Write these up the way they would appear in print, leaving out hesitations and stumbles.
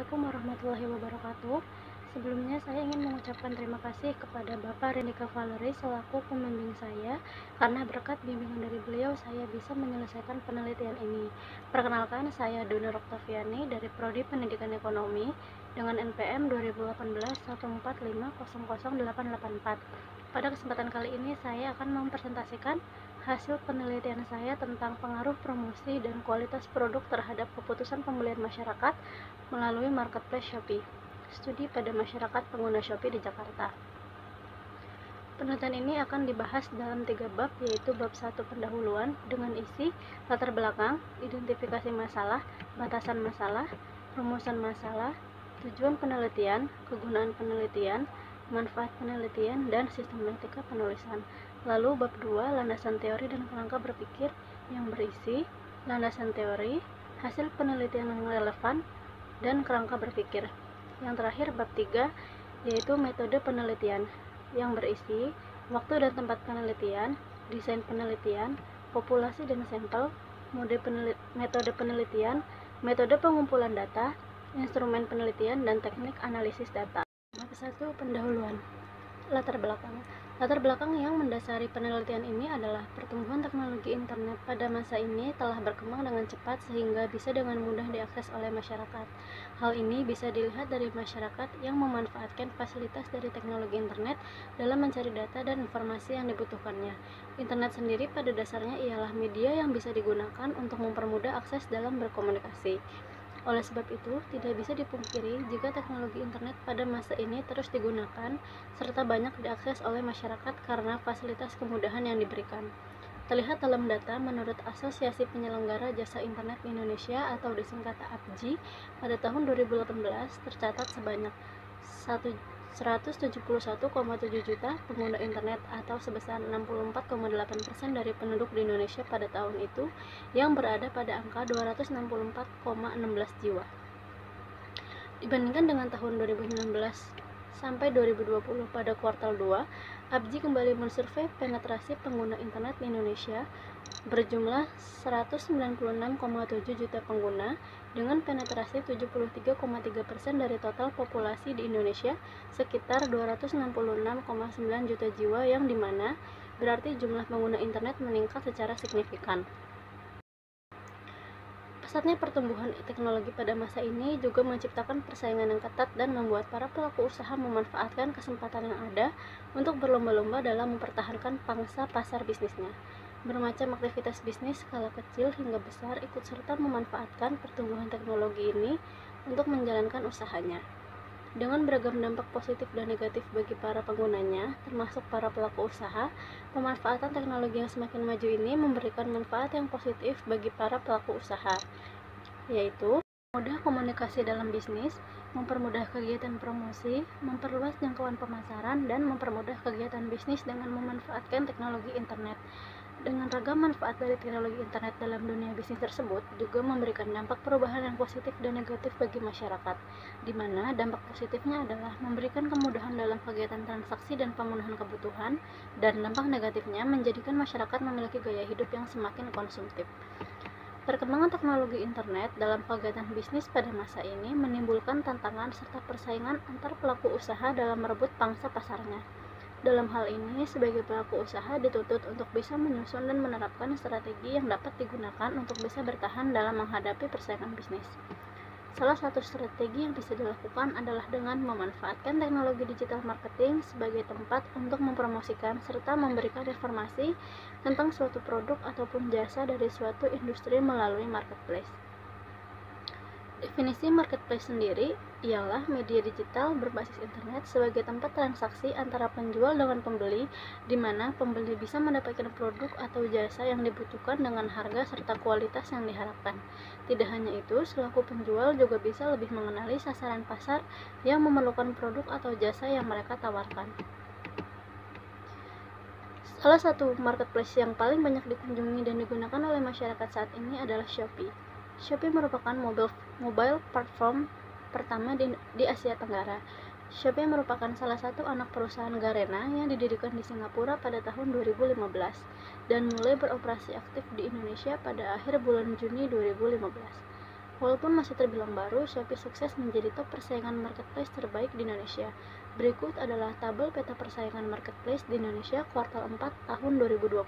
Assalamualaikum warahmatullahi wabarakatuh. Sebelumnya saya ingin mengucapkan terima kasih kepada Bapak Rendika Valery selaku pembimbing saya, karena berkat bimbingan dari beliau saya bisa menyelesaikan penelitian ini. Perkenalkan, saya Dona Oktaviani dari Prodi Pendidikan Ekonomi dengan NPM 2018 145000884. Pada kesempatan kali ini saya akan mempresentasikan hasil penelitian saya tentang pengaruh promosi dan kualitas produk terhadap keputusan pembelian masyarakat melalui marketplace Shopee. Studi pada masyarakat pengguna Shopee di Jakarta. Penelitian ini akan dibahas dalam 3 bab, yaitu bab 1 pendahuluan dengan isi latar belakang, identifikasi masalah, batasan masalah, rumusan masalah, tujuan penelitian, kegunaan penelitian, manfaat penelitian, dan sistematika penulisan. Lalu bab 2 landasan teori dan kerangka berpikir yang berisi landasan teori, hasil penelitian yang relevan, dan kerangka berpikir. Yang terakhir bab 3 yaitu metode penelitian yang berisi waktu dan tempat penelitian, desain penelitian, populasi dan sampel, metode penelitian, metode pengumpulan data, instrumen penelitian, dan teknik analisis data. Bab 1 pendahuluan. Latar belakang yang mendasari penelitian ini adalah pertumbuhan teknologi internet pada masa ini telah berkembang dengan cepat sehingga bisa dengan mudah diakses oleh masyarakat. Hal ini bisa dilihat dari masyarakat yang memanfaatkan fasilitas dari teknologi internet dalam mencari data dan informasi yang dibutuhkannya. Internet sendiri pada dasarnya ialah media yang bisa digunakan untuk mempermudah akses dalam berkomunikasi. Oleh sebab itu, tidak bisa dipungkiri jika teknologi internet pada masa ini terus digunakan serta banyak diakses oleh masyarakat karena fasilitas kemudahan yang diberikan. Terlihat dalam data menurut Asosiasi Penyelenggara Jasa Internet Indonesia atau disingkat APJI, pada tahun 2018 tercatat sebanyak 171,7 juta pengguna internet atau sebesar 64,8% dari penduduk di Indonesia pada tahun itu, yang berada pada angka 264,16 jiwa. Dibandingkan dengan tahun 2019 sampai 2020 pada kuartal 2, APJI kembali mensurvei penetrasi pengguna internet di Indonesia berjumlah 196,7 juta pengguna dengan penetrasi 73,3% dari total populasi di Indonesia, sekitar 266,9 juta jiwa, yang dimana berarti jumlah pengguna internet meningkat secara signifikan. Pesatnya pertumbuhan teknologi pada masa ini juga menciptakan persaingan yang ketat dan membuat para pelaku usaha memanfaatkan kesempatan yang ada untuk berlomba-lomba dalam mempertahankan pangsa pasar bisnisnya. Bermacam aktivitas bisnis skala kecil hingga besar ikut serta memanfaatkan pertumbuhan teknologi ini untuk menjalankan usahanya. Dengan beragam dampak positif dan negatif bagi para penggunanya, termasuk para pelaku usaha, pemanfaatan teknologi yang semakin maju ini memberikan manfaat yang positif bagi para pelaku usaha, yaitu mempermudah komunikasi dalam bisnis, mempermudah kegiatan promosi, memperluas jangkauan pemasaran, dan mempermudah kegiatan bisnis dengan memanfaatkan teknologi internet. Dengan ragam manfaat dari teknologi internet dalam dunia bisnis tersebut juga memberikan dampak perubahan yang positif dan negatif bagi masyarakat, di mana dampak positifnya adalah memberikan kemudahan dalam kegiatan transaksi dan pemenuhan kebutuhan, dan dampak negatifnya menjadikan masyarakat memiliki gaya hidup yang semakin konsumtif. Perkembangan teknologi internet dalam kegiatan bisnis pada masa ini menimbulkan tantangan serta persaingan antar pelaku usaha dalam merebut pangsa pasarnya. Dalam hal ini, sebagai pelaku usaha dituntut untuk bisa menyusun dan menerapkan strategi yang dapat digunakan untuk bisa bertahan dalam menghadapi persaingan bisnis. Salah satu strategi yang bisa dilakukan adalah dengan memanfaatkan teknologi digital marketing sebagai tempat untuk mempromosikan serta memberikan informasi tentang suatu produk ataupun jasa dari suatu industri melalui marketplace. Definisi marketplace sendiri ialah media digital berbasis internet sebagai tempat transaksi antara penjual dengan pembeli, di mana pembeli bisa mendapatkan produk atau jasa yang dibutuhkan dengan harga serta kualitas yang diharapkan. Tidak hanya itu, selaku penjual juga bisa lebih mengenali sasaran pasar yang memerlukan produk atau jasa yang mereka tawarkan. Salah satu marketplace yang paling banyak dikunjungi dan digunakan oleh masyarakat saat ini adalah Shopee. Shopee merupakan mobile platform pertama di Asia Tenggara. Shopee merupakan salah satu anak perusahaan Garena yang didirikan di Singapura pada tahun 2015 dan mulai beroperasi aktif di Indonesia pada akhir bulan Juni 2015. Walaupun masih terbilang baru, Shopee sukses menjadi top persaingan marketplace terbaik di Indonesia. Berikut adalah tabel peta persaingan marketplace di Indonesia kuartal 4 tahun 2020.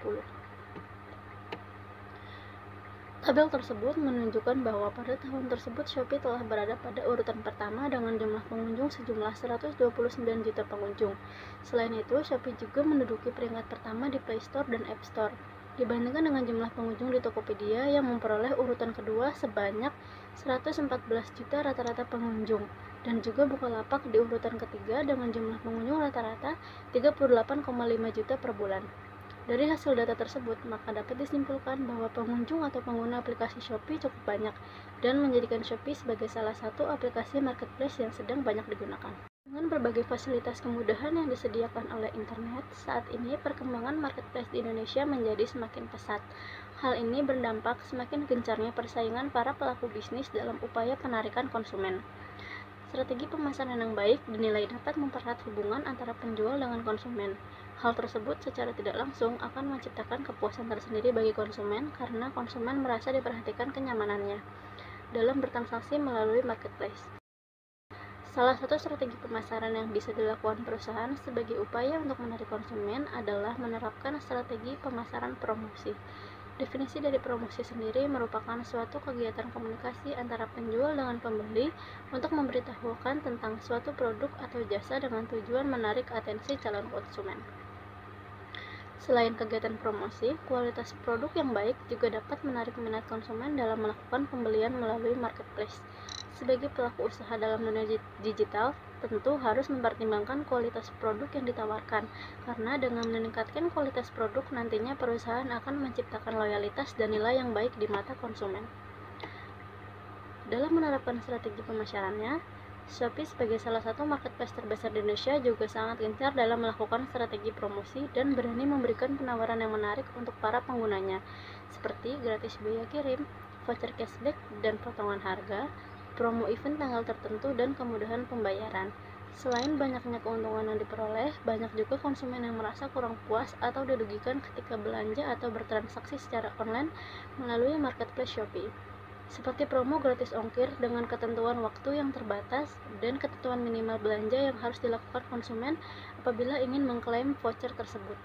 Tabel tersebut menunjukkan bahwa pada tahun tersebut Shopee telah berada pada urutan pertama dengan jumlah pengunjung sejumlah 129 juta pengunjung. Selain itu, Shopee juga menduduki peringkat pertama di Play Store dan App Store. Dibandingkan dengan jumlah pengunjung di Tokopedia yang memperoleh urutan kedua sebanyak 114 juta rata-rata pengunjung, dan juga Bukalapak di urutan ketiga dengan jumlah pengunjung rata-rata 38,5 juta per bulan. Dari hasil data tersebut, maka dapat disimpulkan bahwa pengunjung atau pengguna aplikasi Shopee cukup banyak dan menjadikan Shopee sebagai salah satu aplikasi marketplace yang sedang banyak digunakan. Dengan berbagai fasilitas kemudahan yang disediakan oleh internet, saat ini perkembangan marketplace di Indonesia menjadi semakin pesat. Hal ini berdampak semakin gencarnya persaingan para pelaku bisnis dalam upaya penarikan konsumen. Strategi pemasaran yang baik dinilai dapat mempererat hubungan antara penjual dengan konsumen. Hal tersebut secara tidak langsung akan menciptakan kepuasan tersendiri bagi konsumen karena konsumen merasa diperhatikan kenyamanannya dalam bertransaksi melalui marketplace. Salah satu strategi pemasaran yang bisa dilakukan perusahaan sebagai upaya untuk menarik konsumen adalah menerapkan strategi pemasaran promosi. Definisi dari promosi sendiri merupakan suatu kegiatan komunikasi antara penjual dengan pembeli untuk memberitahukan tentang suatu produk atau jasa dengan tujuan menarik atensi calon konsumen. Selain kegiatan promosi, kualitas produk yang baik juga dapat menarik minat konsumen dalam melakukan pembelian melalui marketplace. Sebagai pelaku usaha dalam dunia digital, tentu harus mempertimbangkan kualitas produk yang ditawarkan, karena dengan meningkatkan kualitas produk nantinya perusahaan akan menciptakan loyalitas dan nilai yang baik di mata konsumen. Dalam menerapkan strategi pemasarannya, Shopee sebagai salah satu marketplace terbesar di Indonesia juga sangat gencar dalam melakukan strategi promosi dan berani memberikan penawaran yang menarik untuk para penggunanya, seperti gratis biaya kirim, voucher cashback dan potongan harga, promo event tanggal tertentu, dan kemudahan pembayaran. Selain banyaknya keuntungan yang diperoleh, banyak juga konsumen yang merasa kurang puas atau dirugikan ketika belanja atau bertransaksi secara online melalui marketplace Shopee, seperti promo gratis ongkir dengan ketentuan waktu yang terbatas dan ketentuan minimal belanja yang harus dilakukan konsumen apabila ingin mengklaim voucher tersebut.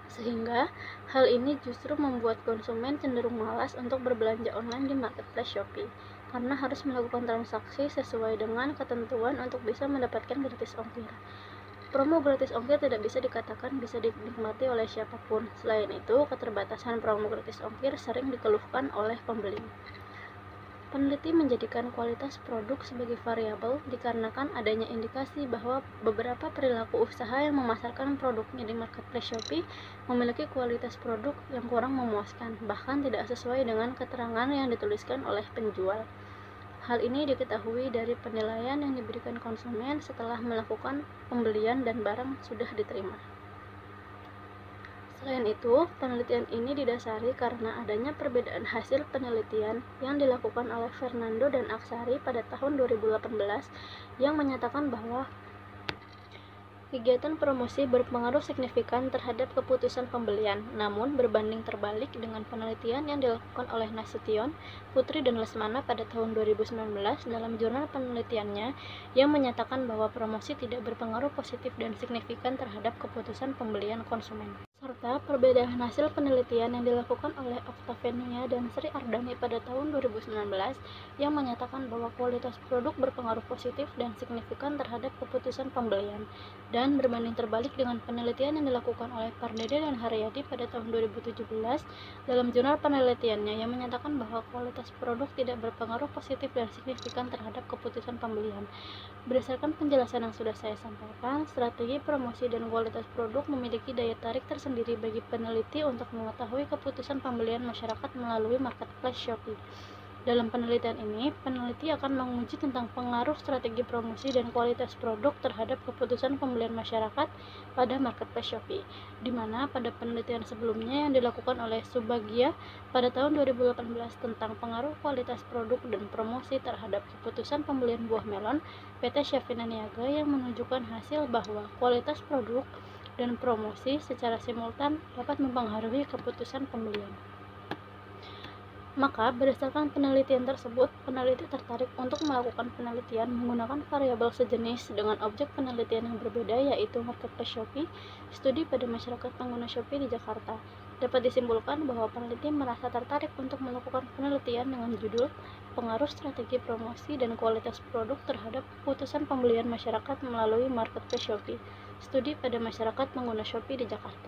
Sehingga hal ini justru membuat konsumen cenderung malas untuk berbelanja online di marketplace Shopee, karena harus melakukan transaksi sesuai dengan ketentuan untuk bisa mendapatkan gratis ongkir. Promo gratis ongkir tidak bisa dikatakan bisa dinikmati oleh siapapun. Selain itu, keterbatasan promo gratis ongkir sering dikeluhkan oleh pembeli. Peneliti menjadikan kualitas produk sebagai variabel dikarenakan adanya indikasi bahwa beberapa perilaku usaha yang memasarkan produknya di marketplace Shopee memiliki kualitas produk yang kurang memuaskan, bahkan tidak sesuai dengan keterangan yang dituliskan oleh penjual. Hal ini diketahui dari penilaian yang diberikan konsumen setelah melakukan pembelian dan barang sudah diterima. Selain itu, penelitian ini didasari karena adanya perbedaan hasil penelitian yang dilakukan oleh Fernando dan Aksari pada tahun 2018 yang menyatakan bahwa kegiatan promosi berpengaruh signifikan terhadap keputusan pembelian. Namun, berbanding terbalik dengan penelitian yang dilakukan oleh Nasution, Putri, dan Lesmana pada tahun 2019 dalam jurnal penelitiannya yang menyatakan bahwa promosi tidak berpengaruh positif dan signifikan terhadap keputusan pembelian konsumen. Serta perbedaan hasil penelitian yang dilakukan oleh Octavenia dan Sri Ardani pada tahun 2019 yang menyatakan bahwa kualitas produk berpengaruh positif dan signifikan terhadap keputusan pembelian, dan berbanding terbalik dengan penelitian yang dilakukan oleh Pardede dan Haryadi pada tahun 2017 dalam jurnal penelitiannya yang menyatakan bahwa kualitas produk tidak berpengaruh positif dan signifikan terhadap keputusan pembelian. Berdasarkan penjelasan yang sudah saya sampaikan, strategi promosi dan kualitas produk memiliki daya tarik tersendiri bagi peneliti untuk mengetahui keputusan pembelian masyarakat melalui marketplace Shopee. Dalam penelitian ini, peneliti akan menguji tentang pengaruh strategi promosi dan kualitas produk terhadap keputusan pembelian masyarakat pada marketplace Shopee, di mana pada penelitian sebelumnya yang dilakukan oleh Subagio pada tahun 2018 tentang pengaruh kualitas produk dan promosi terhadap keputusan pembelian buah melon, PT Shavina Niaga yang menunjukkan hasil bahwa kualitas produk dan promosi secara simultan dapat mempengaruhi keputusan pembelian. Maka, berdasarkan penelitian tersebut, peneliti tertarik untuk melakukan penelitian menggunakan variabel sejenis dengan objek penelitian yang berbeda, yaitu marketplace Shopee. Studi pada masyarakat pengguna Shopee di Jakarta. Dapat disimpulkan bahwa peneliti merasa tertarik untuk melakukan penelitian dengan judul "Pengaruh Strategi Promosi dan Kualitas Produk Terhadap Keputusan Pembelian Masyarakat Melalui Marketplace Shopee". Studi pada masyarakat pengguna Shopee di Jakarta.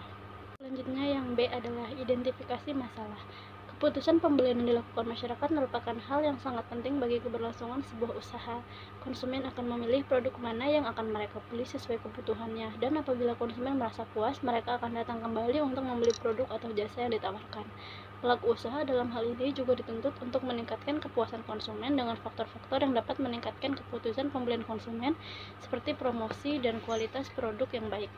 Selanjutnya yang B adalah identifikasi masalah. Keputusan pembelian yang dilakukan masyarakat merupakan hal yang sangat penting bagi keberlangsungan sebuah usaha. Konsumen akan memilih produk mana yang akan mereka beli sesuai kebutuhannya, dan apabila konsumen merasa puas, mereka akan datang kembali untuk membeli produk atau jasa yang ditawarkan. Pelaku usaha dalam hal ini juga dituntut untuk meningkatkan kepuasan konsumen dengan faktor-faktor yang dapat meningkatkan keputusan pembelian konsumen, seperti promosi dan kualitas produk yang baik.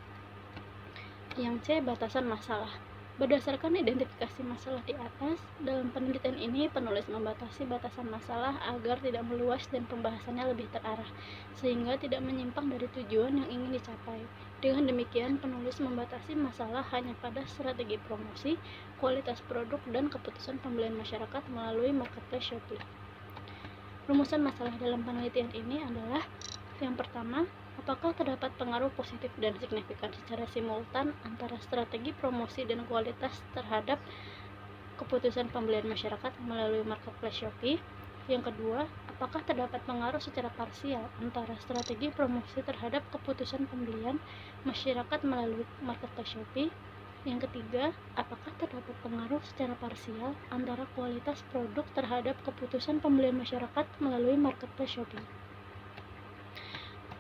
Yang C, batasan masalah. Berdasarkan identifikasi masalah di atas, dalam penelitian ini penulis membatasi batasan masalah agar tidak meluas dan pembahasannya lebih terarah, sehingga tidak menyimpang dari tujuan yang ingin dicapai. Dengan demikian, penulis membatasi masalah hanya pada strategi promosi, kualitas produk, dan keputusan pembelian masyarakat melalui marketplace Shopee. Rumusan masalah dalam penelitian ini adalah: yang pertama, apakah terdapat pengaruh positif dan signifikan secara simultan antara strategi promosi dan kualitas terhadap keputusan pembelian masyarakat melalui marketplace Shopee? Yang kedua, apakah terdapat pengaruh secara parsial antara strategi promosi terhadap keputusan pembelian masyarakat melalui marketplace Shopee? Yang ketiga, apakah terdapat pengaruh secara parsial antara kualitas produk terhadap keputusan pembelian masyarakat melalui marketplace Shopee?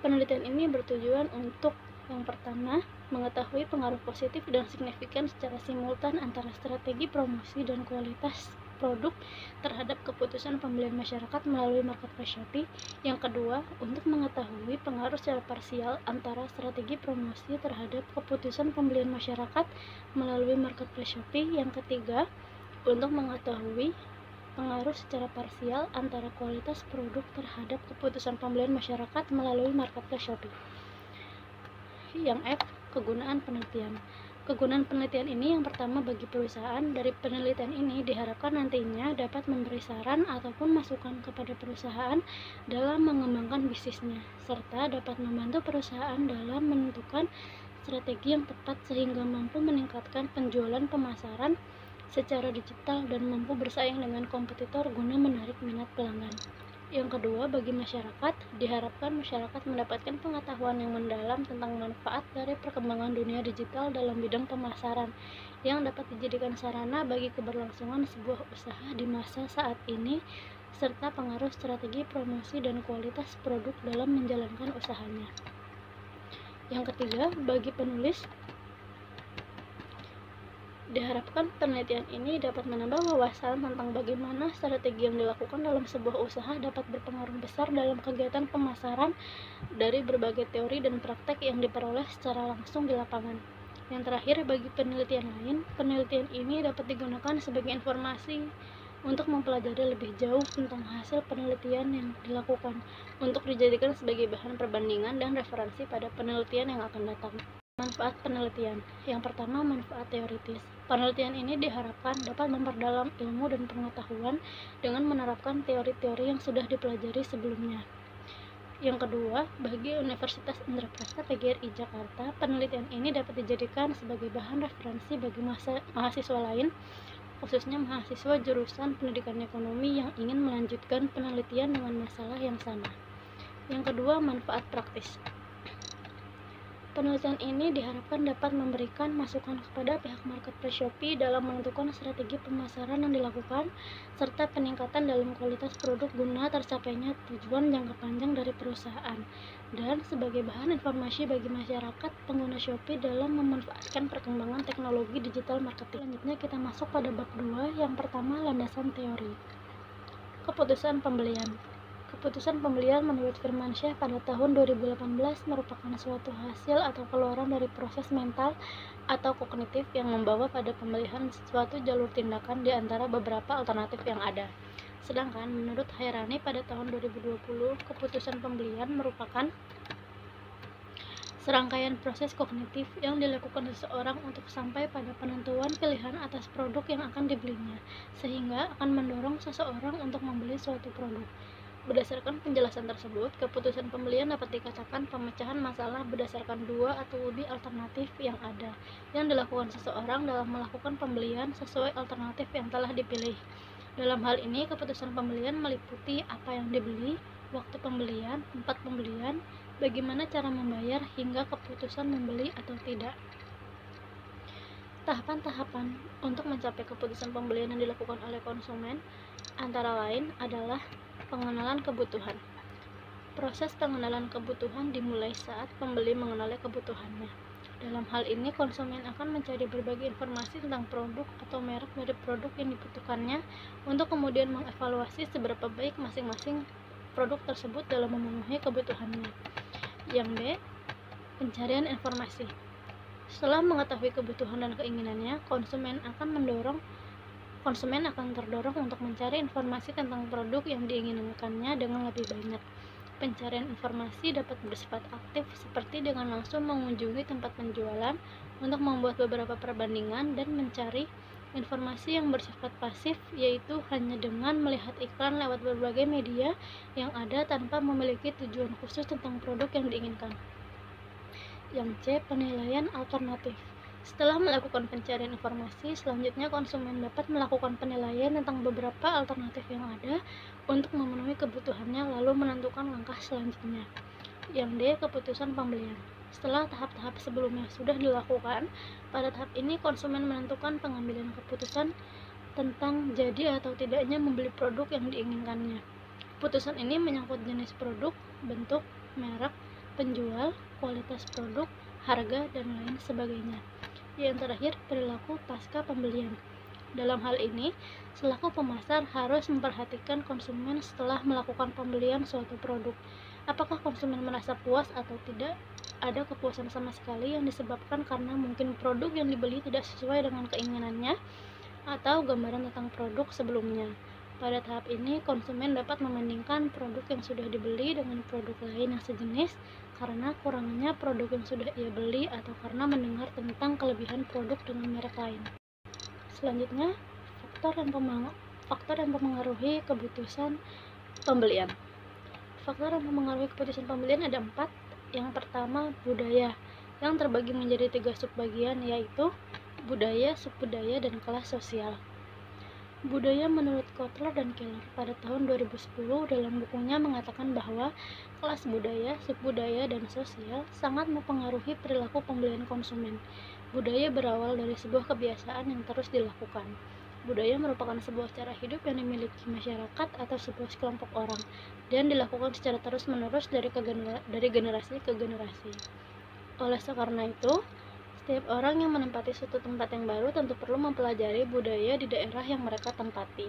Penelitian ini bertujuan untuk: yang pertama, mengetahui pengaruh positif dan signifikan secara simultan antara strategi promosi dan kualitas produk terhadap keputusan pembelian masyarakat melalui marketplace Shopee. Yang kedua, untuk mengetahui pengaruh secara parsial antara strategi promosi terhadap keputusan pembelian masyarakat melalui marketplace Shopee. Yang ketiga, untuk mengetahui pengaruh secara parsial antara kualitas produk terhadap keputusan pembelian masyarakat melalui marketplace Shopee. Yang F, kegunaan penelitian. Kegunaan penelitian ini yang pertama, bagi perusahaan. Dari penelitian ini diharapkan nantinya dapat memberi saran ataupun masukan kepada perusahaan dalam mengembangkan bisnisnya, serta dapat membantu perusahaan dalam menentukan strategi yang tepat sehingga mampu meningkatkan penjualan pemasaran secara digital dan mampu bersaing dengan kompetitor guna menarik minat pelanggan. Yang kedua, bagi masyarakat, diharapkan masyarakat mendapatkan pengetahuan yang mendalam tentang manfaat dari perkembangan dunia digital dalam bidang pemasaran, yang dapat dijadikan sarana bagi keberlangsungan sebuah usaha di masa saat ini, serta pengaruh strategi promosi dan kualitas produk dalam menjalankan usahanya. Yang ketiga, bagi penulis, diharapkan penelitian ini dapat menambah wawasan tentang bagaimana strategi yang dilakukan dalam sebuah usaha dapat berpengaruh besar dalam kegiatan pemasaran dari berbagai teori dan praktek yang diperoleh secara langsung di lapangan. Yang terakhir, bagi penelitian lain, penelitian ini dapat digunakan sebagai informasi untuk mempelajari lebih jauh tentang hasil penelitian yang dilakukan, untuk dijadikan sebagai bahan perbandingan dan referensi pada penelitian yang akan datang. Manfaat penelitian. Yang pertama, manfaat teoritis. Penelitian ini diharapkan dapat memperdalam ilmu dan pengetahuan dengan menerapkan teori-teori yang sudah dipelajari sebelumnya. Yang kedua, bagi Universitas Indraprasta PGRI Jakarta, penelitian ini dapat dijadikan sebagai bahan referensi bagi mahasiswa lain, khususnya mahasiswa jurusan pendidikan ekonomi yang ingin melanjutkan penelitian dengan masalah yang sama. Yang kedua, manfaat praktis. Penelitian ini diharapkan dapat memberikan masukan kepada pihak marketplace Shopee dalam menentukan strategi pemasaran yang dilakukan, serta peningkatan dalam kualitas produk guna tercapainya tujuan jangka panjang dari perusahaan, dan sebagai bahan informasi bagi masyarakat pengguna Shopee dalam memanfaatkan perkembangan teknologi digital marketing. Selanjutnya kita masuk pada bab 2, yang pertama, landasan teori. Keputusan pembelian. Keputusan pembelian menurut Firmansyah pada tahun 2018 merupakan suatu hasil atau keluaran dari proses mental atau kognitif yang membawa pada pemilihan suatu jalur tindakan di antara beberapa alternatif yang ada. Sedangkan menurut Hairani pada tahun 2020, keputusan pembelian merupakan serangkaian proses kognitif yang dilakukan seseorang untuk sampai pada penentuan pilihan atas produk yang akan dibelinya, sehingga akan mendorong seseorang untuk membeli suatu produk. Berdasarkan penjelasan tersebut, keputusan pembelian dapat dikatakan pemecahan masalah berdasarkan dua atau lebih alternatif yang ada, yang dilakukan seseorang dalam melakukan pembelian sesuai alternatif yang telah dipilih. Dalam hal ini, keputusan pembelian meliputi apa yang dibeli, waktu pembelian, tempat pembelian, bagaimana cara membayar, hingga keputusan membeli atau tidak. Tahapan-tahapan untuk mencapai keputusan pembelian yang dilakukan oleh konsumen antara lain adalah pengenalan kebutuhan. Proses pengenalan kebutuhan dimulai saat pembeli mengenali kebutuhannya. Dalam hal ini, konsumen akan mencari berbagai informasi tentang produk atau merek dari produk yang dibutuhkannya untuk kemudian mengevaluasi seberapa baik masing-masing produk tersebut dalam memenuhi kebutuhannya. Yang B. Pencarian informasi. Setelah mengetahui kebutuhan dan keinginannya, konsumen akan terdorong untuk mencari informasi tentang produk yang diinginkannya dengan lebih banyak. Pencarian informasi dapat bersifat aktif seperti dengan langsung mengunjungi tempat penjualan untuk membuat beberapa perbandingan, dan mencari informasi yang bersifat pasif, yaitu hanya dengan melihat iklan lewat berbagai media yang ada tanpa memiliki tujuan khusus tentang produk yang diinginkan. Yang C. Penilaian alternatif. Setelah melakukan pencarian informasi, selanjutnya konsumen dapat melakukan penilaian tentang beberapa alternatif yang ada untuk memenuhi kebutuhannya, lalu menentukan langkah selanjutnya. Yang D. Keputusan pembelian. Setelah tahap-tahap sebelumnya sudah dilakukan, pada tahap ini konsumen menentukan pengambilan keputusan tentang jadi atau tidaknya membeli produk yang diinginkannya. Keputusan ini menyangkut jenis produk, bentuk, merek, penjual, kualitas produk, harga, dan lain sebagainya. Yang terakhir, perilaku pasca pembelian. Dalam hal ini, selaku pemasar harus memperhatikan konsumen setelah melakukan pembelian suatu produk. Apakah konsumen merasa puas atau tidak? Ada kepuasan sama sekali yang disebabkan karena mungkin produk yang dibeli tidak sesuai dengan keinginannya atau gambaran tentang produk sebelumnya. Pada tahap ini, konsumen dapat membandingkan produk yang sudah dibeli dengan produk lain yang sejenis karena kurangannya produk yang sudah ia beli atau karena mendengar tentang kelebihan produk dengan merek lain. Selanjutnya, faktor yang mempengaruhi keputusan pembelian. Faktor yang mempengaruhi keputusan pembelian ada 4. Yang pertama, budaya, yang terbagi menjadi 3 subbagian, yaitu budaya, subbudaya, dan kelas sosial. Budaya menurut Kotler dan Keller pada tahun 2010 dalam bukunya mengatakan bahwa kelas budaya, subbudaya, dan sosial sangat mempengaruhi perilaku pembelian konsumen. Budaya berawal dari sebuah kebiasaan yang terus dilakukan. Budaya merupakan sebuah cara hidup yang dimiliki masyarakat atau sebuah kelompok orang dan dilakukan secara terus-menerus dari generasi ke generasi. Oleh karena itu, setiap orang yang menempati suatu tempat yang baru tentu perlu mempelajari budaya di daerah yang mereka tempati.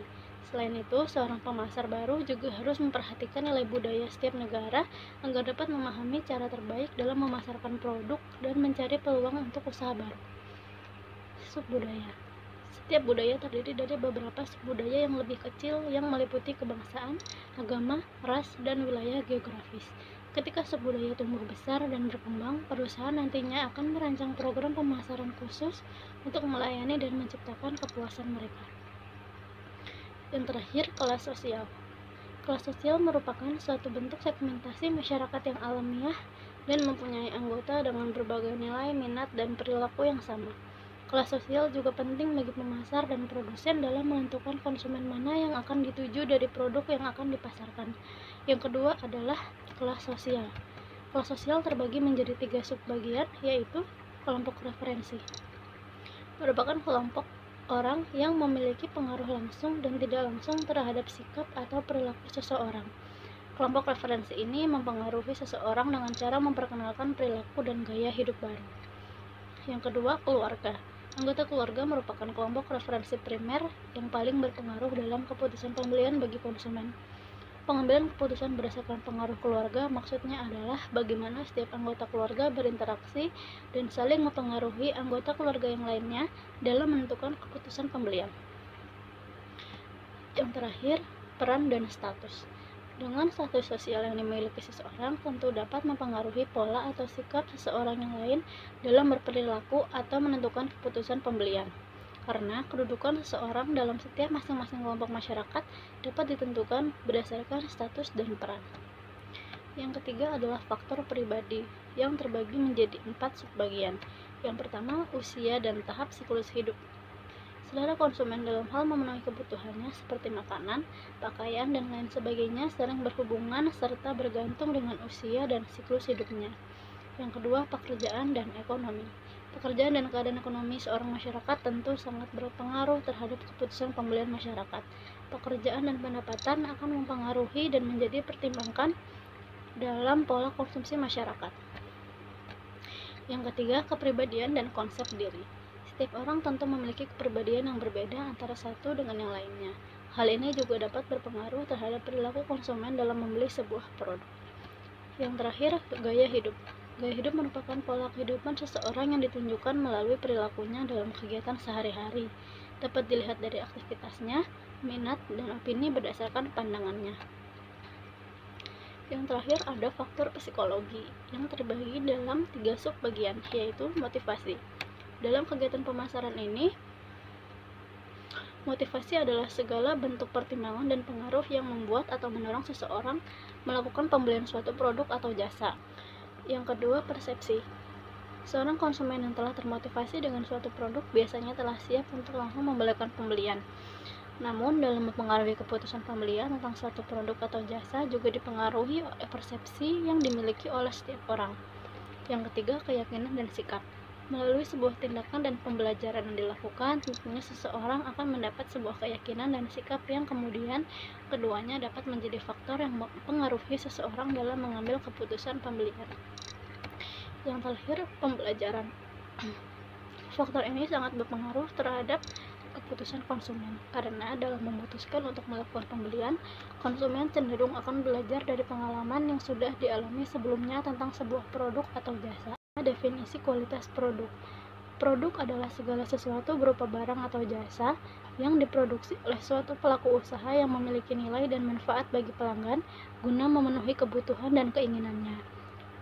Selain itu, seorang pemasar baru juga harus memperhatikan nilai budaya setiap negara agar dapat memahami cara terbaik dalam memasarkan produk dan mencari peluang untuk usaha baru. Subbudaya. Setiap budaya terdiri dari beberapa subbudaya yang lebih kecil yang meliputi kebangsaan, agama, ras, dan wilayah geografis. Ketika subbudaya tumbuh besar dan berkembang, perusahaan nantinya akan merancang program pemasaran khusus untuk melayani dan menciptakan kepuasan mereka. Yang terakhir, kelas sosial. Kelas sosial merupakan suatu bentuk segmentasi masyarakat yang alamiah dan mempunyai anggota dengan berbagai nilai, minat, dan perilaku yang sama. Kelas sosial juga penting bagi pemasar dan produsen dalam menentukan konsumen mana yang akan dituju dari produk yang akan dipasarkan. Yang kedua adalah kelas sosial. Kelas sosial terbagi menjadi 3 subbagian, yaitu kelompok referensi. Merupakan kelompok orang yang memiliki pengaruh langsung dan tidak langsung terhadap sikap atau perilaku seseorang. Kelompok referensi ini mempengaruhi seseorang dengan cara memperkenalkan perilaku dan gaya hidup baru. Yang kedua, keluarga. Anggota keluarga merupakan kelompok referensi primer yang paling berpengaruh dalam keputusan pembelian bagi konsumen. Pengambilan keputusan berdasarkan pengaruh keluarga maksudnya adalah bagaimana setiap anggota keluarga berinteraksi dan saling mempengaruhi anggota keluarga yang lainnya dalam menentukan keputusan pembelian. Yang terakhir, peran dan status. Dengan status sosial yang dimiliki seseorang tentu dapat mempengaruhi pola atau sikap seseorang yang lain dalam berperilaku atau menentukan keputusan pembelian. Karena kedudukan seseorang dalam setiap masing-masing kelompok masyarakat dapat ditentukan berdasarkan status dan peran. Yang ketiga adalah faktor pribadi yang terbagi menjadi 4 subbagian. Yang pertama, usia dan tahap siklus hidup. Selera konsumen dalam hal memenuhi kebutuhannya seperti makanan, pakaian, dan lain sebagainya sering berhubungan serta bergantung dengan usia dan siklus hidupnya. Yang kedua, pekerjaan dan ekonomi. Pekerjaan dan keadaan ekonomi seorang masyarakat tentu sangat berpengaruh terhadap keputusan pembelian masyarakat. Pekerjaan dan pendapatan akan mempengaruhi dan menjadi pertimbangan dalam pola konsumsi masyarakat. Yang ketiga, kepribadian dan konsep diri. Setiap orang tentu memiliki kepribadian yang berbeda antara satu dengan yang lainnya. Hal ini juga dapat berpengaruh terhadap perilaku konsumen dalam membeli sebuah produk. Yang terakhir, gaya hidup. Gaya hidup merupakan pola kehidupan seseorang yang ditunjukkan melalui perilakunya dalam kegiatan sehari-hari. Dapat dilihat dari aktivitasnya, minat, dan opini berdasarkan pandangannya. Yang terakhir ada faktor psikologi yang terbagi dalam 3 subbagian, yaitu motivasi. Dalam kegiatan pemasaran ini, motivasi adalah segala bentuk pertimbangan dan pengaruh yang membuat atau mendorong seseorang melakukan pembelian suatu produk atau jasa. Yang kedua, persepsi. Seorang konsumen yang telah termotivasi dengan suatu produk biasanya telah siap untuk langsung membelikan pembelian. Namun, dalam mempengaruhi keputusan pembelian tentang suatu produk atau jasa juga dipengaruhi oleh persepsi yang dimiliki oleh setiap orang. Yang ketiga, keyakinan dan sikap. Melalui sebuah tindakan dan pembelajaran yang dilakukan, tentunya seseorang akan mendapat sebuah keyakinan dan sikap yang kemudian keduanya dapat menjadi faktor yang mempengaruhi seseorang dalam mengambil keputusan pembelian. Yang terakhir, pembelajaran. Faktor ini sangat berpengaruh terhadap keputusan konsumen, karena dalam memutuskan untuk melakukan pembelian, konsumen cenderung akan belajar dari pengalaman yang sudah dialami sebelumnya tentang sebuah produk atau jasa. Definisi kualitas produk. Produk adalah segala sesuatu berupa barang atau jasa yang diproduksi oleh suatu pelaku usaha yang memiliki nilai dan manfaat bagi pelanggan guna memenuhi kebutuhan dan keinginannya.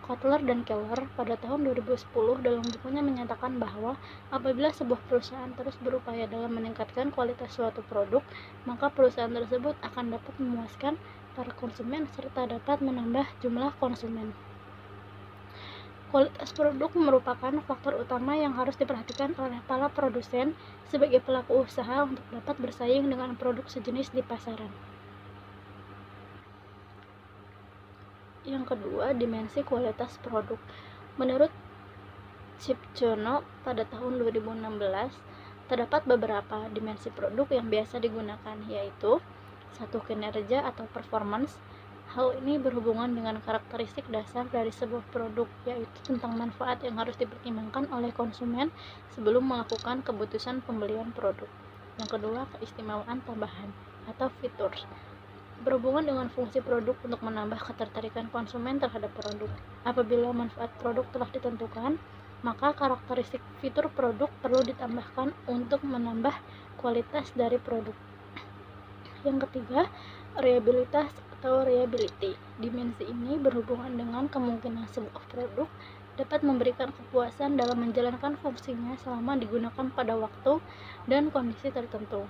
Kotler dan Keller pada tahun 2010 dalam bukunya menyatakan bahwa apabila sebuah perusahaan terus berupaya dalam meningkatkan kualitas suatu produk, maka perusahaan tersebut akan dapat memuaskan para konsumen serta dapat menambah jumlah konsumen. Kualitas produk merupakan faktor utama yang harus diperhatikan oleh para produsen sebagai pelaku usaha untuk dapat bersaing dengan produk sejenis di pasaran. Yang kedua, dimensi kualitas produk. Menurut Cipjono pada tahun 2016, terdapat beberapa dimensi produk yang biasa digunakan, yaitu 1. Kinerja atau performance. Hal ini berhubungan dengan karakteristik dasar dari sebuah produk, yaitu tentang manfaat yang harus dipertimbangkan oleh konsumen sebelum melakukan keputusan pembelian produk. Yang kedua, keistimewaan tambahan atau features. Berhubungan dengan fungsi produk untuk menambah ketertarikan konsumen terhadap produk. Apabila manfaat produk telah ditentukan, maka karakteristik fitur produk perlu ditambahkan untuk menambah kualitas dari produk. Yang ketiga, reliabilitas atau reliability. Dimensi ini berhubungan dengan kemungkinan sebuah produk dapat memberikan kepuasan dalam menjalankan fungsinya selama digunakan pada waktu dan kondisi tertentu.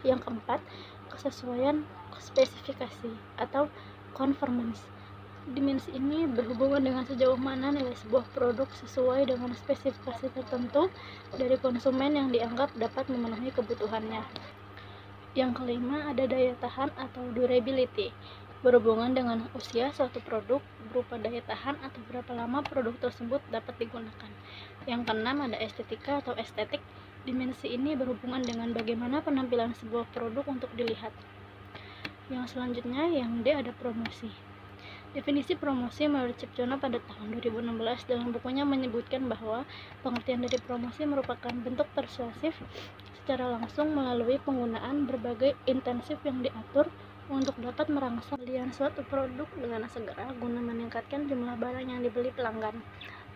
Yang keempat, kesesuaian spesifikasi atau conformance. Dimensi ini berhubungan dengan sejauh mana nilai sebuah produk sesuai dengan spesifikasi tertentu dari konsumen yang dianggap dapat memenuhi kebutuhannya. Yang kelima, ada daya tahan atau durability. Berhubungan dengan usia suatu produk berupa daya tahan atau berapa lama produk tersebut dapat digunakan. Yang keenam, ada estetika atau estetik. Dimensi ini berhubungan dengan bagaimana penampilan sebuah produk untuk dilihat. Yang selanjutnya, yang D, ada promosi. Definisi promosi menurut Cipjono pada tahun 2016 dalam bukunya menyebutkan bahwa pengertian dari promosi merupakan bentuk persuasif secara langsung melalui penggunaan berbagai intensif yang diatur untuk dapat merangsang pembelian suatu produk dengan segera guna meningkatkan jumlah barang yang dibeli pelanggan.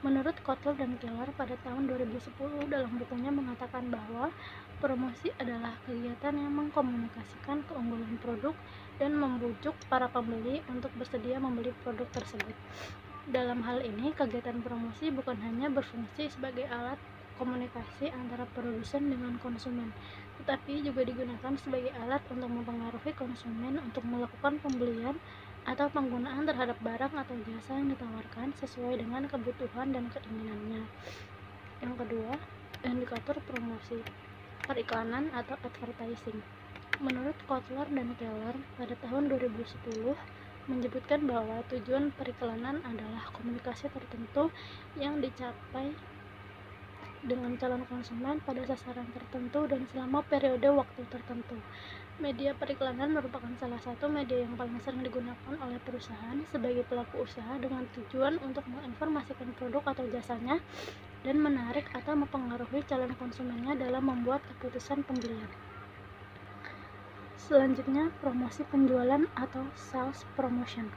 Menurut Kotler dan Keller pada tahun 2010 dalam bukunya mengatakan bahwa promosi adalah kegiatan yang mengkomunikasikan keunggulan produk dan membujuk para pembeli untuk bersedia membeli produk tersebut. Dalam hal ini, kegiatan promosi bukan hanya berfungsi sebagai alat komunikasi antara produsen dengan konsumen, tetapi juga digunakan sebagai alat untuk mempengaruhi konsumen untuk melakukan pembelian atau penggunaan terhadap barang atau jasa yang ditawarkan sesuai dengan kebutuhan dan keinginannya. Yang kedua, indikator promosi, periklanan atau advertising. Menurut Kotler dan Keller, pada tahun 2010 menyebutkan bahwa tujuan periklanan adalah komunikasi tertentu yang dicapai dengan calon konsumen pada sasaran tertentu dan selama periode waktu tertentu. Media periklanan merupakan salah satu media yang paling sering digunakan oleh perusahaan sebagai pelaku usaha dengan tujuan untuk menginformasikan produk atau jasanya dan menarik atau mempengaruhi calon konsumennya dalam membuat keputusan pembelian. Selanjutnya, promosi penjualan atau sales promotion.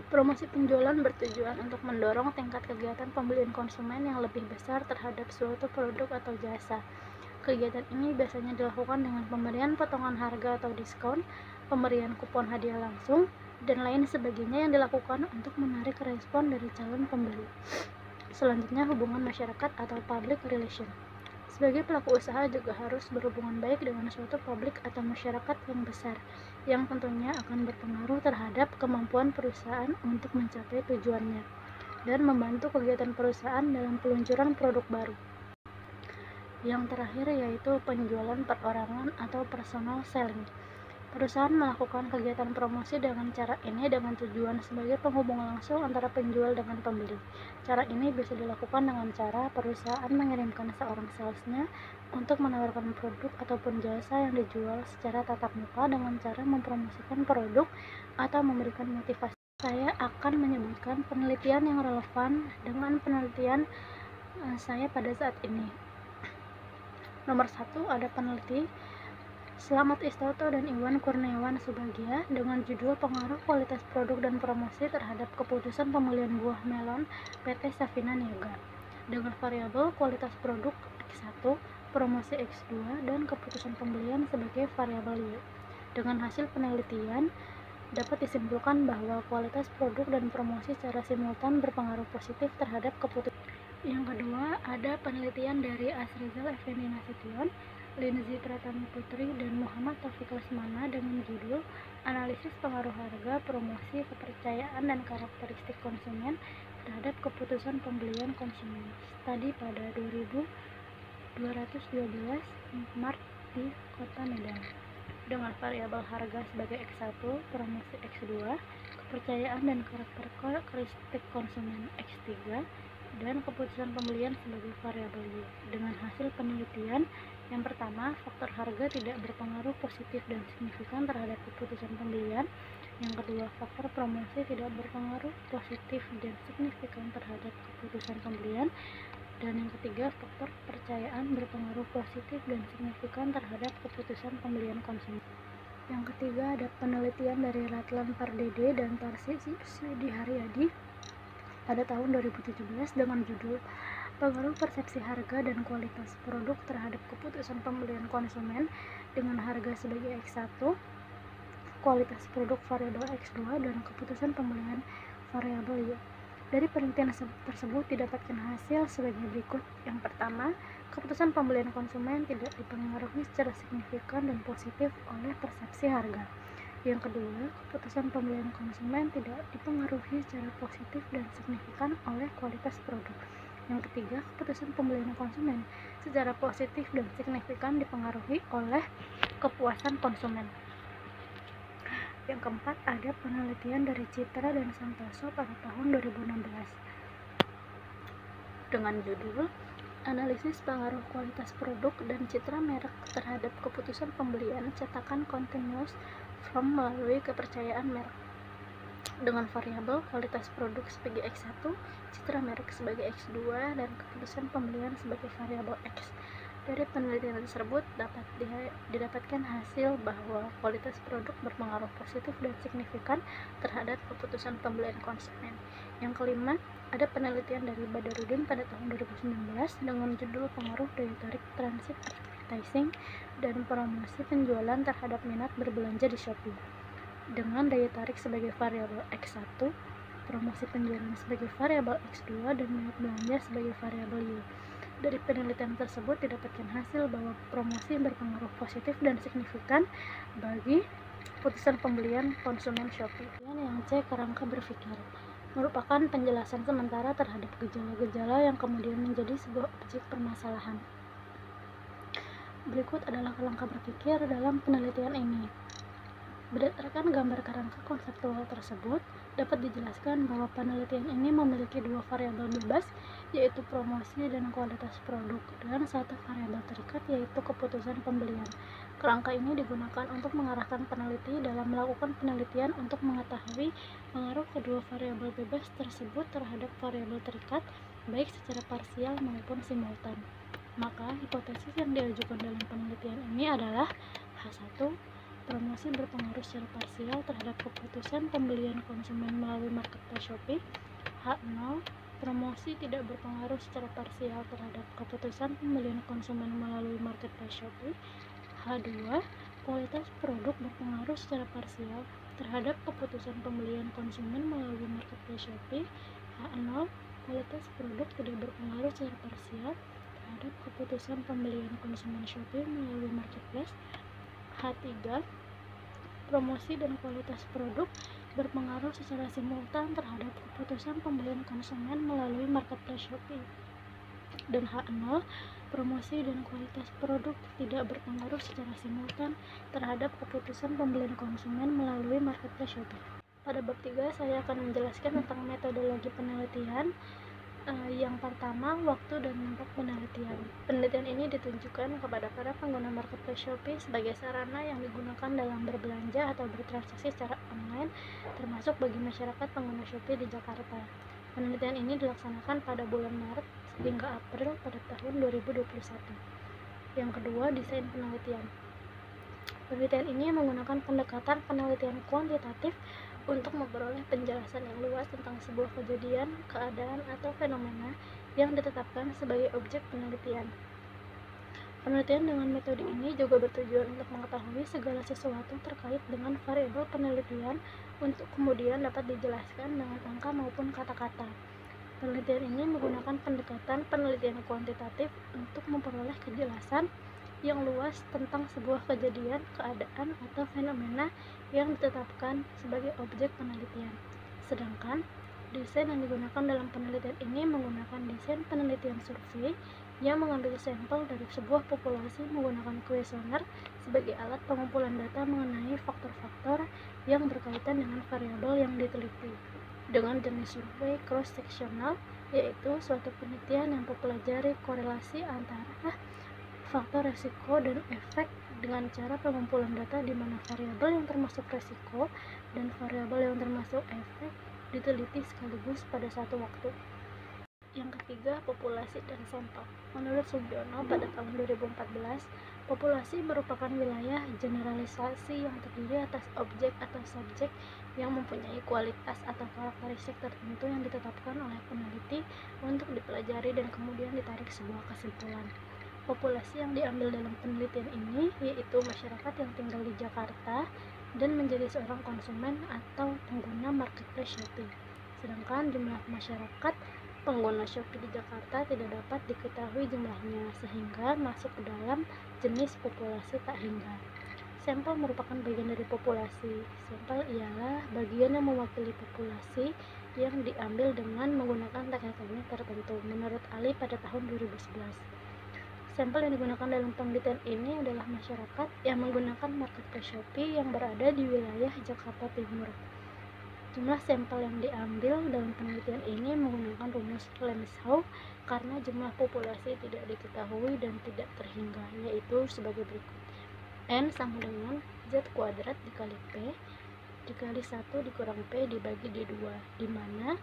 Promosi penjualan bertujuan untuk mendorong tingkat kegiatan pembelian konsumen yang lebih besar terhadap suatu produk atau jasa. Kegiatan ini biasanya dilakukan dengan pemberian potongan harga atau diskon, pemberian kupon hadiah langsung, dan lain sebagainya yang dilakukan untuk menarik respon dari calon pembeli. Selanjutnya, hubungan masyarakat atau public relation. Sebagai pelaku usaha juga harus berhubungan baik dengan suatu publik atau masyarakat yang besar, yang tentunya akan berpengaruh terhadap kemampuan perusahaan untuk mencapai tujuannya, dan membantu kegiatan perusahaan dalam peluncuran produk baru. Yang terakhir yaitu penjualan perorangan atau personal selling. Perusahaan melakukan kegiatan promosi dengan cara ini dengan tujuan sebagai penghubung langsung antara penjual dengan pembeli. Cara ini bisa dilakukan dengan cara perusahaan mengirimkan seorang salesnya untuk menawarkan produk ataupun jasa yang dijual secara tatap muka dengan cara mempromosikan produk atau memberikan motivasi. Saya akan menyebutkan penelitian yang relevan dengan penelitian saya pada saat ini. Nomor 1 ada peneliti Slamet Istoto dan Iwan Kurniawan Subagja dengan judul Pengaruh Kualitas Produk dan Promosi Terhadap Keputusan Pembelian Buah Melon PT Savina Niaga dengan variabel kualitas produk X1, promosi X2, dan keputusan pembelian sebagai variabel Y. Dengan hasil penelitian, dapat disimpulkan bahwa kualitas produk dan promosi secara simultan berpengaruh positif terhadap keputusan. Yang kedua, ada penelitian dari Asrizal Effendi Nasution, Lindsay Pratama Putri, dan Muhammad Taufik Lesmana dengan judul Analisis Pengaruh Harga, Promosi, Kepercayaan, dan Karakteristik Konsumen Terhadap Keputusan Pembelian Konsumen. Studi pada 2212 Maret di Kota Medan. Dengan variabel harga sebagai X1, promosi X2, kepercayaan dan karakteristik konsumen X3, dan keputusan pembelian sebagai variabel Y. Dengan hasil penelitian, yang pertama, faktor harga tidak berpengaruh positif dan signifikan terhadap keputusan pembelian. Yang kedua, faktor promosi tidak berpengaruh positif dan signifikan terhadap keputusan pembelian. Dan yang ketiga, faktor kepercayaan berpengaruh positif dan signifikan terhadap keputusan pembelian konsumen. Yang ketiga, ada penelitian dari Ratlan Pardede dan Tarsi Sidi Haryadi pada tahun 2017 dengan judul Pengaruh Persepsi Harga dan Kualitas Produk Terhadap Keputusan Pembelian Konsumen dengan harga sebagai X1, kualitas produk variabel X2, dan keputusan pembelian variabel Y. Dari penelitian tersebut didapatkan hasil sebagai berikut. Yang pertama, keputusan pembelian konsumen tidak dipengaruhi secara signifikan dan positif oleh persepsi harga. Yang kedua, keputusan pembelian konsumen tidak dipengaruhi secara positif dan signifikan oleh kualitas produk. Yang ketiga, keputusan pembelian konsumen secara positif dan signifikan dipengaruhi oleh kepuasan konsumen. Yang keempat, ada penelitian dari Citra dan Santoso pada tahun 2016 dengan judul Analisis Pengaruh Kualitas Produk dan Citra Merek Terhadap Keputusan Pembelian Cetakan Continuous From melalui kepercayaan merek dengan variabel kualitas produk sebagai X1, citra merek sebagai X2, dan keputusan pembelian sebagai variabel X. Dari penelitian tersebut dapat didapatkan hasil bahwa kualitas produk berpengaruh positif dan signifikan terhadap keputusan pembelian konsumen. Yang kelima, ada penelitian dari Badarudin pada tahun 2019 dengan judul Pengaruh Daya Tarik Transit Advertising dan Promosi Penjualan Terhadap Minat Berbelanja di Shopee. dengan daya tarik sebagai variabel X1, promosi penjualan sebagai variabel X2, dan minat belanja sebagai variabel Y. Dari penelitian tersebut didapatkan hasil bahwa promosi berpengaruh positif dan signifikan bagi keputusan pembelian konsumen Shopee. Yang C, kerangka berpikir, merupakan penjelasan sementara terhadap gejala-gejala yang kemudian menjadi sebuah objek permasalahan. Berikut adalah kerangka berpikir dalam penelitian ini. Berdasarkan gambar kerangka konseptual tersebut, dapat dijelaskan bahwa penelitian ini memiliki dua variabel bebas, yaitu promosi dan kualitas produk, dan satu variabel terikat, yaitu keputusan pembelian. Kerangka ini digunakan untuk mengarahkan peneliti dalam melakukan penelitian untuk mengetahui pengaruh kedua variabel bebas tersebut terhadap variabel terikat, baik secara parsial maupun simultan. Maka, hipotesis yang diajukan dalam penelitian ini adalah H1, promosi berpengaruh secara parsial terhadap keputusan pembelian konsumen melalui marketplace Shopee. H0, promosi tidak berpengaruh secara parsial terhadap keputusan pembelian konsumen melalui marketplace Shopee. H2, kualitas produk berpengaruh secara parsial terhadap keputusan pembelian konsumen melalui marketplace Shopee. H0, kualitas produk tidak berpengaruh secara parsial terhadap keputusan pembelian konsumen Shopee melalui marketplace. H3, promosi dan kualitas produk berpengaruh secara simultan terhadap keputusan pembelian konsumen melalui marketplace Shopee. Dan H0, promosi dan kualitas produk tidak berpengaruh secara simultan terhadap keputusan pembelian konsumen melalui marketplace Shopee. Pada bab 3, saya akan menjelaskan tentang metodologi penelitian. Yang pertama, waktu dan tempat penelitian. Penelitian ini ditunjukkan kepada para pengguna marketplace Shopee sebagai sarana yang digunakan dalam berbelanja atau bertransaksi secara online, termasuk bagi masyarakat pengguna Shopee di Jakarta. Penelitian ini dilaksanakan pada bulan Maret hingga April pada tahun 2021. Yang kedua, desain penelitian. Penelitian ini menggunakan pendekatan penelitian kuantitatif untuk memperoleh penjelasan yang luas tentang sebuah kejadian, keadaan, atau fenomena yang ditetapkan sebagai objek penelitian. Penelitian dengan metode ini juga bertujuan untuk mengetahui segala sesuatu terkait dengan variabel penelitian untuk kemudian dapat dijelaskan dengan angka maupun kata-kata. Penelitian ini menggunakan pendekatan penelitian kuantitatif untuk memperoleh kejelasan yang luas tentang sebuah kejadian, keadaan, atau fenomena yang ditetapkan sebagai objek penelitian. Sedangkan, desain yang digunakan dalam penelitian ini menggunakan desain penelitian survei yang mengambil sampel dari sebuah populasi menggunakan kuesioner sebagai alat pengumpulan data mengenai faktor-faktor yang berkaitan dengan variabel yang diteliti. Dengan jenis survei cross-sectional, yaitu suatu penelitian yang mempelajari korelasi antara faktor resiko dan efek dengan cara pengumpulan data di mana variabel yang termasuk resiko dan variabel yang termasuk efek diteliti sekaligus pada satu waktu. Yang ketiga, populasi dan sampel. Menurut Sugiono pada tahun 2014, populasi merupakan wilayah generalisasi yang terdiri atas objek atau subjek yang mempunyai kualitas atau karakteristik tertentu yang ditetapkan oleh peneliti untuk dipelajari dan kemudian ditarik sebuah kesimpulan. Populasi yang diambil dalam penelitian ini yaitu masyarakat yang tinggal di Jakarta dan menjadi seorang konsumen atau pengguna marketplace Shopee. Sedangkan jumlah masyarakat pengguna Shopee di Jakarta tidak dapat diketahui jumlahnya sehingga masuk ke dalam jenis populasi tak hingga. Sampel merupakan bagian dari populasi. Sampel ialah bagian yang mewakili populasi yang diambil dengan menggunakan teknik-teknik tertentu menurut Ali pada tahun 2011. Sampel yang digunakan dalam penelitian ini adalah masyarakat yang menggunakan marketplace Shopee yang berada di wilayah Jakarta Timur. Jumlah sampel yang diambil dalam penelitian ini menggunakan rumus Lemeshow karena jumlah populasi tidak diketahui dan tidak terhingga, yaitu sebagai berikut. N sama dengan Z kuadrat dikali P dikali 1 dikurang P dibagi D2, di mana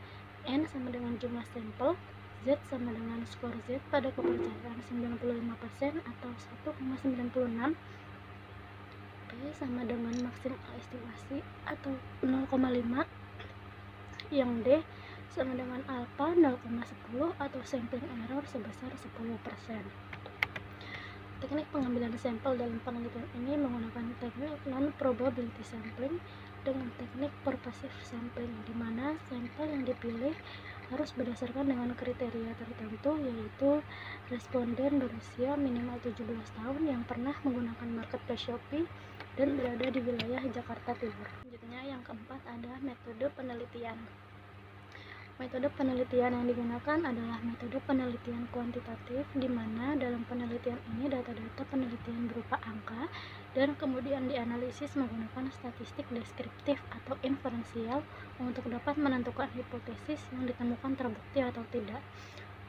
N sama dengan jumlah sampel, Z sama dengan skor Z pada kepercayaan 95% atau 1,96, P sama dengan maksimal estimasi atau 0,5, yang D sama dengan alpha 0,10 atau sampling error sebesar 10%. Teknik pengambilan sampel dalam penelitian ini menggunakan teknik non-probability sampling dengan teknik pervasive sampling, di mana sampel yang dipilih harus berdasarkan dengan kriteria tertentu, yaitu responden berusia minimal 17 tahun yang pernah menggunakan marketplace Shopee dan berada di wilayah Jakarta Timur. Selanjutnya yang keempat ada metode penelitian. Metode penelitian yang digunakan adalah metode penelitian kuantitatif, di mana dalam penelitian ini data-data penelitian berupa angka dan kemudian dianalisis menggunakan statistik deskriptif atau inferensial untuk dapat menentukan hipotesis yang ditemukan terbukti atau tidak.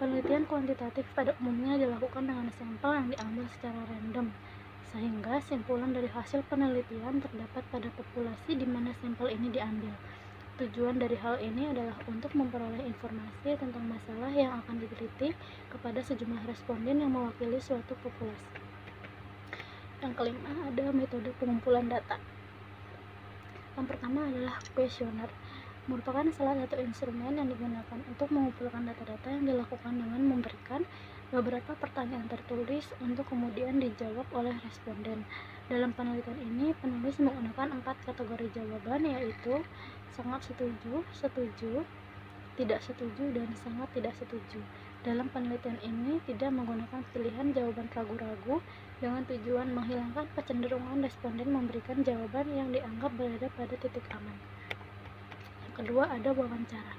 Penelitian kuantitatif pada umumnya dilakukan dengan sampel yang diambil secara random, sehingga simpulan dari hasil penelitian terdapat pada populasi di mana sampel ini diambil. Tujuan dari hal ini adalah untuk memperoleh informasi tentang masalah yang akan diteliti kepada sejumlah responden yang mewakili suatu populasi. Yang kelima ada metode pengumpulan data. Yang pertama adalah kuesioner, merupakan salah satu instrumen yang digunakan untuk mengumpulkan data-data yang dilakukan dengan memberikan beberapa pertanyaan tertulis untuk kemudian dijawab oleh responden. Dalam penelitian ini, penulis menggunakan 4 kategori jawaban, yaitu sangat setuju, setuju, tidak setuju, dan sangat tidak setuju. Dalam penelitian ini tidak menggunakan pilihan jawaban ragu-ragu dengan tujuan menghilangkan kecenderungan responden memberikan jawaban yang dianggap berada pada titik aman. Yang kedua ada wawancara.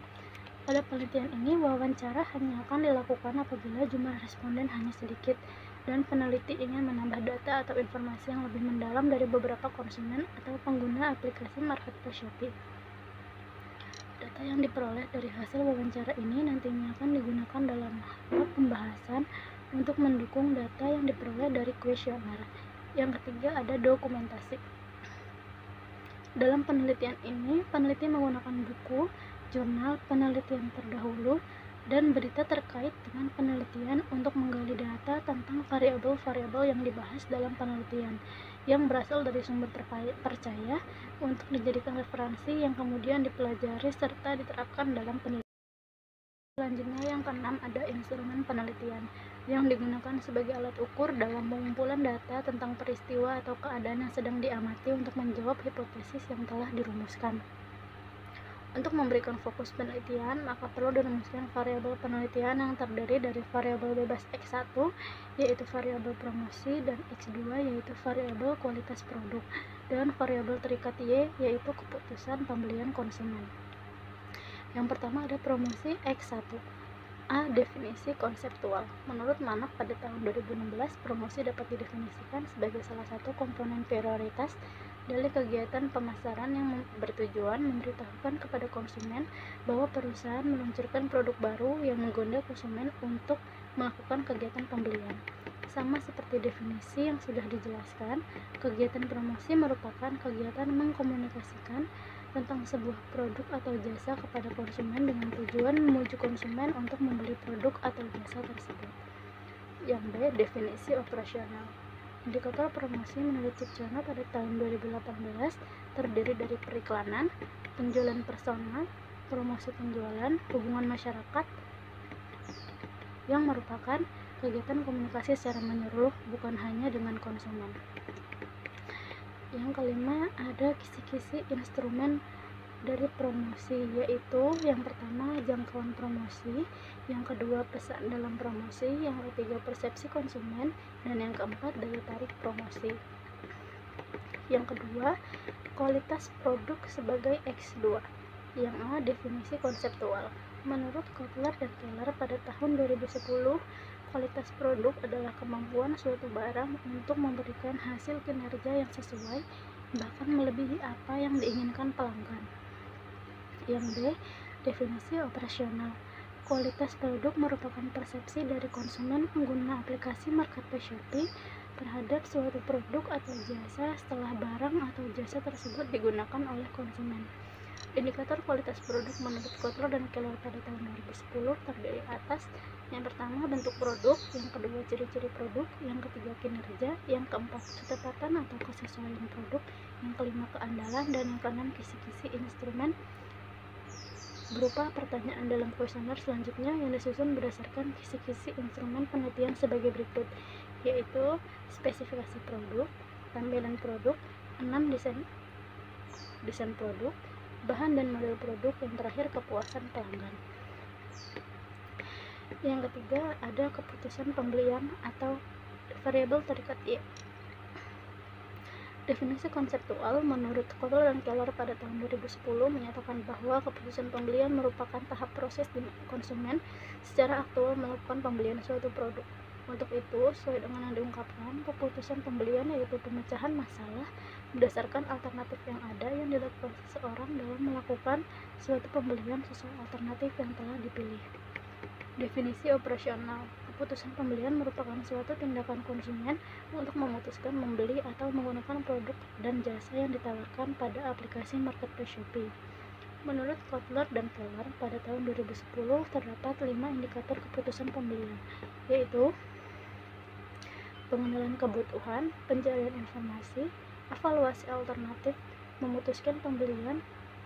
Pada penelitian ini, wawancara hanya akan dilakukan apabila jumlah responden hanya sedikit dan peneliti ingin menambah data atau informasi yang lebih mendalam dari beberapa konsumen atau pengguna aplikasi marketplace Shopee. Data yang diperoleh dari hasil wawancara ini nantinya akan digunakan dalam tahap pembahasan untuk mendukung data yang diperoleh dari kuesioner. Yang ketiga ada dokumentasi. Dalam penelitian ini, peneliti menggunakan buku, jurnal penelitian terdahulu, dan berita terkait dengan penelitian untuk menggali data tentang variabel-variabel yang dibahas dalam penelitian yang berasal dari sumber terpercaya untuk dijadikan referensi yang kemudian dipelajari serta diterapkan dalam penelitian. Selanjutnya yang keenam ada instrumen penelitian yang digunakan sebagai alat ukur dalam pengumpulan data tentang peristiwa atau keadaan yang sedang diamati untuk menjawab hipotesis yang telah dirumuskan. Untuk memberikan fokus penelitian, maka perlu dirumuskan variabel penelitian yang terdiri dari variabel bebas X1, yaitu variabel promosi, dan X2, yaitu variabel kualitas produk, dan variabel terikat Y, yaitu keputusan pembelian konsumen. Yang pertama ada promosi X1. A. Definisi konseptual. Menurut Manak pada tahun 2016, promosi dapat didefinisikan sebagai salah satu komponen prioritas dari kegiatan pemasaran yang bertujuan memberitahukan kepada konsumen bahwa perusahaan meluncurkan produk baru yang menggoda konsumen untuk melakukan kegiatan pembelian. Sama seperti definisi yang sudah dijelaskan, kegiatan promosi merupakan kegiatan mengkomunikasikan tentang sebuah produk atau jasa kepada konsumen dengan tujuan memuju konsumen untuk membeli produk atau jasa tersebut. Yang B. Definisi operasional. Indikator promosi menurut Cipcana pada tahun 2018 terdiri dari periklanan, penjualan personal, promosi penjualan, hubungan masyarakat, yang merupakan kegiatan komunikasi secara menyeluruh bukan hanya dengan konsumen. Yang kelima ada kisi-kisi instrumen dari promosi, yaitu yang pertama jangkauan promosi, yang kedua pesan dalam promosi, yang ketiga persepsi konsumen, dan yang keempat daya tarik promosi. Yang kedua kualitas produk sebagai X2. Yang A. Definisi konseptual. Menurut Kotler dan Keller pada tahun 2010, kualitas produk adalah kemampuan suatu barang untuk memberikan hasil kinerja yang sesuai, bahkan melebihi apa yang diinginkan pelanggan. Yang B. Definisi operasional. Kualitas produk merupakan persepsi dari konsumen pengguna aplikasi marketplace Shopee terhadap suatu produk atau jasa setelah barang atau jasa tersebut digunakan oleh konsumen. Indikator kualitas produk menurut Kotler dan Keller pada tahun 2010 terdiri atas: yang pertama bentuk produk, yang kedua ciri-ciri produk, yang ketiga kinerja, yang keempat ketepatan atau kesesuaian produk, yang kelima keandalan, dan yang keenam kisi-kisi instrumen berupa pertanyaan dalam kuesioner selanjutnya yang disusun berdasarkan kisi-kisi instrumen penelitian sebagai berikut, yaitu spesifikasi produk, tampilan produk, 6 desain desain produk, bahan dan model produk, yang terakhir kepuasan pelanggan. Yang ketiga ada keputusan pembelian atau variabel terikat Y. Definisi konseptual menurut Kotler dan Keller pada tahun 2010 menyatakan bahwa keputusan pembelian merupakan tahap proses di mana konsumen secara aktual melakukan pembelian suatu produk. Untuk itu, sesuai dengan yang diungkapkan, keputusan pembelian yaitu pemecahan masalah berdasarkan alternatif yang ada yang dilakukan seseorang dalam melakukan suatu pembelian sesuai alternatif yang telah dipilih. Definisi operasional. Keputusan pembelian merupakan suatu tindakan konsumen untuk memutuskan membeli atau menggunakan produk dan jasa yang ditawarkan pada aplikasi marketplace Shopee. Menurut Kotler dan Keller, pada tahun 2010 terdapat 5 indikator keputusan pembelian, yaitu pengenalan kebutuhan, pencarian informasi, evaluasi alternatif, memutuskan pembelian,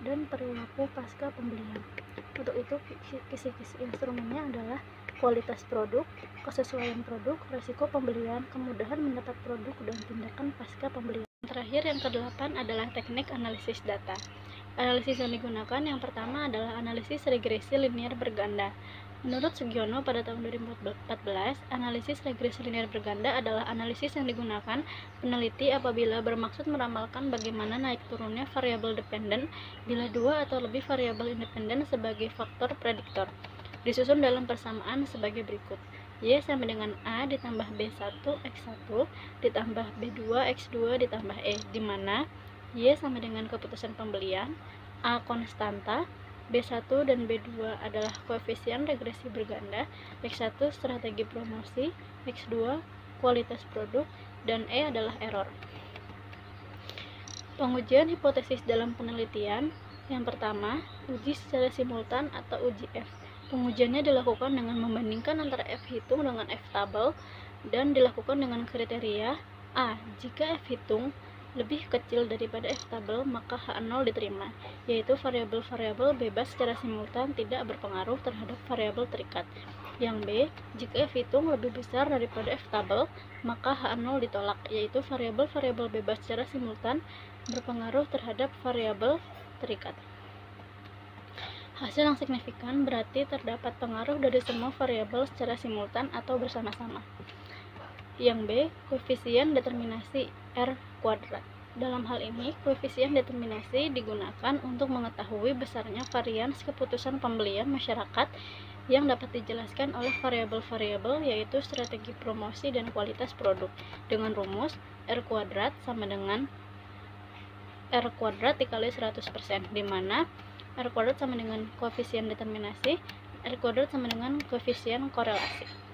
dan perilaku pasca pembelian. Untuk itu, kisi-kisi instrumennya adalah kualitas produk, kesesuaian produk, risiko pembelian, kemudahan mendapat produk, dan tindakan pasca pembelian. Terakhir, yang kedelapan adalah teknik analisis data. Analisis yang digunakan yang pertama adalah analisis regresi linear berganda. Menurut Sugiono pada tahun 2014, analisis regresi linear berganda adalah analisis yang digunakan peneliti apabila bermaksud meramalkan bagaimana naik turunnya variabel dependen bila dua atau lebih variabel independen sebagai faktor prediktor. Disusun dalam persamaan sebagai berikut. Y sama dengan A ditambah B1 X1 ditambah B2 X2 ditambah E, di mana Y sama dengan keputusan pembelian, A konstanta, B1 dan B2 adalah koefisien regresi berganda, X1 strategi promosi, X2 kualitas produk, dan E adalah error. Pengujian hipotesis dalam penelitian. Yang pertama, uji secara simultan atau uji F. Pengujiannya dilakukan dengan membandingkan antara F hitung dengan F tabel dan dilakukan dengan kriteria A. Jika F hitung lebih kecil daripada F tabel, maka H0 diterima, yaitu variabel-variabel bebas secara simultan tidak berpengaruh terhadap variabel terikat. Yang B, jika F hitung lebih besar daripada F tabel, maka H0 ditolak, yaitu variabel-variabel bebas secara simultan berpengaruh terhadap variabel terikat. Hasil yang signifikan berarti terdapat pengaruh dari semua variabel secara simultan atau bersama-sama. Yang B, koefisien determinasi R kuadrat. Dalam hal ini, koefisien determinasi digunakan untuk mengetahui besarnya varians keputusan pembelian masyarakat yang dapat dijelaskan oleh variabel-variabel yaitu strategi promosi dan kualitas produk dengan rumus R kuadrat sama dengan R kuadrat dikali 100%, di mana R kuadrat sama dengan koefisien determinasi, R kuadrat sama dengan koefisien korelasi.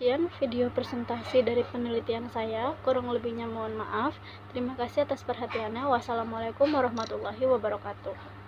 Sekian video presentasi dari penelitian saya, kurang lebihnya mohon maaf. Terima kasih atas perhatiannya. Wassalamualaikum warahmatullahi wabarakatuh.